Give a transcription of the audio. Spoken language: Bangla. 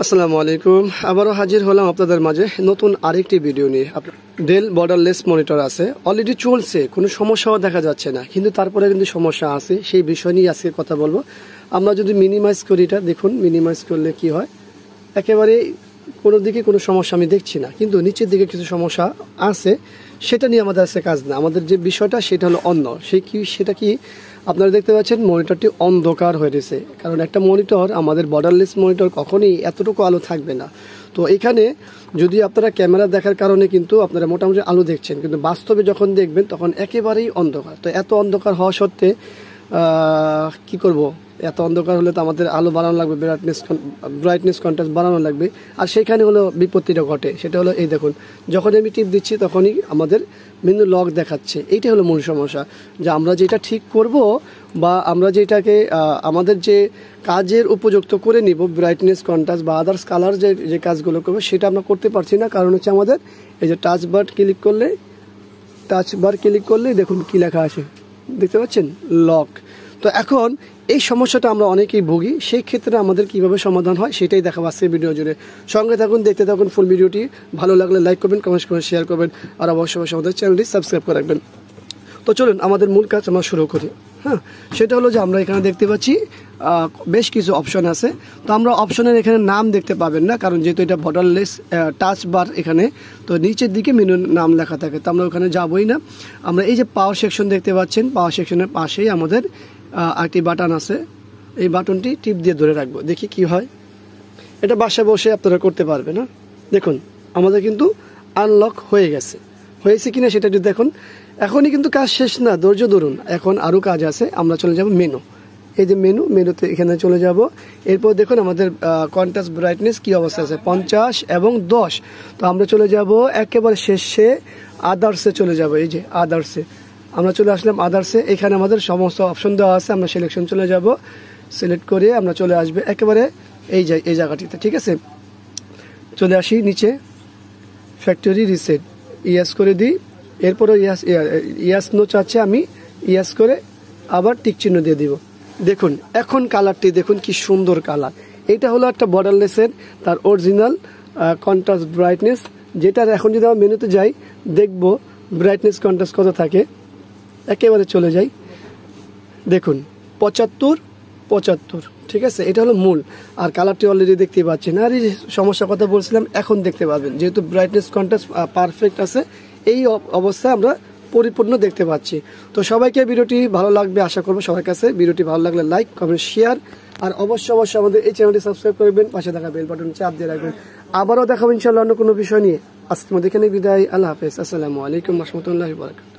আসসালামু আলাইকুম। আবারও হাজির হলাম আপনাদের মাঝে নতুন আরেকটি ভিডিও নিয়ে। ডেল বর্ডারলেস মনিটর আছে, অলরেডি চলছে, কোনো সমস্যাও দেখা যাচ্ছে না, কিন্তু তারপরে কিন্তু সমস্যা আছে। সেই বিষয় নিয়ে আজকে কথা বলবো। আমরা যদি মিনিমাইজ করি, এটা দেখুন মিনিমাইজ করলে কি হয়, একেবারে কোনো দিকে কোনো সমস্যা আমি দেখছি না, কিন্তু নিচের দিকে কিছু সমস্যা আছে। সেটা নিয়ে আমাদের আছে কাজ না, আমাদের যে বিষয়টা সেটা হলো অন্য। সেটা কি আপনারা দেখতে পাচ্ছেন মনিটরটি অন্ধকার হয়ে গেছে, কারণ একটা মনিটর, আমাদের বর্ডারলেস মনিটর কখনই এতটুকু আলো থাকবে না। তো এখানে যদি আপনারা ক্যামেরা দেখার কারণে কিন্তু আপনারা মোটামুটি আলো দেখছেন, কিন্তু বাস্তবে যখন দেখবেন তখন একেবারেই অন্ধকার। তো এত অন্ধকার হওয়া সত্ত্বে কি করব, এত অন্ধকার হলে তো আমাদের আলো বাড়ানো লাগবে, ব্রাইটনেস কন্ট্রাস্ট বাড়ানো লাগবে। আর সেখানে হলো বিপত্তিটা ঘটে, সেটা হলো এই দেখুন, যখন আমি টিপ দিচ্ছি তখনই আমাদের মেনু লক দেখাচ্ছে। এইটা হলো মূল সমস্যা, যে আমরা যেটা ঠিক করব বা আমরা যেটাকে আমাদের যে কাজের উপযুক্ত করে নিব, ব্রাইটনেস কন্ট্রাস্ট বা আদার্স কালার যে কাজগুলো করবো, সেটা আমরা করতে পারছি না। কারণ হচ্ছে আমাদের এই যে টাচ বার ক্লিক করলেই দেখুন কি লেখা আছে, দেখতে পাচ্ছেন, লক। তো এখন এই সমস্যাটা আমরা অনেকেই ভুগি, সেই ক্ষেত্রে আমাদের কিভাবে সমাধান হয় সেটাই দেখাবো আজকের ভিডিও জুড়ে। সঙ্গে থাকুন, দেখতে থাকুন ফুল ভিডিওটি। ভালো লাগলে লাইক করবেন, কমেন্ট করবেন, শেয়ার করবেন, আর অবশ্যই আমাদের চ্যানেলটি সাবস্ক্রাইব করে রাখবেন। তো চলুন আমাদের মূল কাজ আমরা শুরু করি। হ্যাঁ, সেটা হলো যে আমরা এখানে দেখতে পাচ্ছি বেশ কিছু অপশন আছে। তো আমরা অপশনের এখানে নাম দেখতে পাবেন না, কারণ যেহেতু এটা বর্ডারলেস টাচ বার এখানে, তো নিচের দিকে মেনুর নাম লেখা থাকে, তো আমরা ওখানে যাবোই না। আমরা এই যে পাওয়ার সেকশন দেখতে পাচ্ছেন, পাওয়ার সেকশনের পাশেই আমাদের একটি বাটন আছে, এই বাটনটি টিপ দিয়ে ধরে রাখবো, দেখি কি হয়। এটা বাসায় বসে আপনারা করতে পারবেন। না দেখুন আমাদের কিন্তু আনলক হয়েছে কিনা সেটা যদি দেখুন। এখনই কিন্তু কাজ শেষ না, ধৈর্য ধরুন, এখন আরও কাজ আছে। আমরা চলে যাব মেনু, এই যে মেনুতে এখানে চলে যাব। এরপর দেখুন আমাদের কন্ট্রাস্ট ব্রাইটনেস কি অবস্থা আছে, 50 এবং 10। তো আমরা চলে যাব একেবারে শেষে আদার্সে চলে যাব। এই যে আদার্সে আমরা চলে আসলাম। আদার্সে এখানে আমাদের সমস্ত অপশন দেওয়া আছে, আমরা সিলেকশন চলে যাব, সিলেক্ট করে আমরা চলে আসবে একেবারে এই জায়গাটিতে। ঠিক আছে, চলে আসি নিচে, ফ্যাক্টরি রিসেট ইয়াস করে দিই। এরপরে ইয়াস নো চাচ্ছে, আমি ইয়াস করে আবার টিক চিহ্ন দিয়ে দিব। দেখুন এখন কালারটি দেখুন কি সুন্দর কালার। এটা হলো একটা বর্ডারলেসের তার অরিজিনাল কন্ট্রাস্ট ব্রাইটনেস, যেটার এখন যদি আমরা মেনুতে যাই দেখব ব্রাইটনেস কন্ট্রাস্ট কত থাকে। একেবারে চলে যাই, দেখুন 75। ঠিক আছে, এটা হলো মূল। আর কালারটি অলরেডি দেখতে পাচ্ছেন। আর এই সমস্যার কথা বলছিলাম, এখন দেখতে পাবেন, যেহেতু ব্রাইটনেস কন্ট্রাস্ট পারফেক্ট আছে, এই অবস্থায় আমরা পরিপূর্ণ দেখতে পাচ্ছি। তো সবাইকে ভিডিওটি ভালো লাগবে আশা করবো। সবার কাছে ভিডিওটি ভালো লাগলে লাইক, কমেন্ট, শেয়ার, আর অবশ্যই আমাদের এই চ্যানেলটি সাবস্ক্রাইব করবেন, পাশে থাকা বেল বাটন চাপ দিয়ে রাখবেন। আবারও দেখাবো ইনশাআল্লাহ অন্য কোনো বিষয় নিয়ে। আজকের মধ্যে এখানে বিদায়। আল্লাহ হাফেজ। আসসালামু আলাইকুম ওয়া রাহমাতুল্লাহি ওয়া বারাকাতুহু।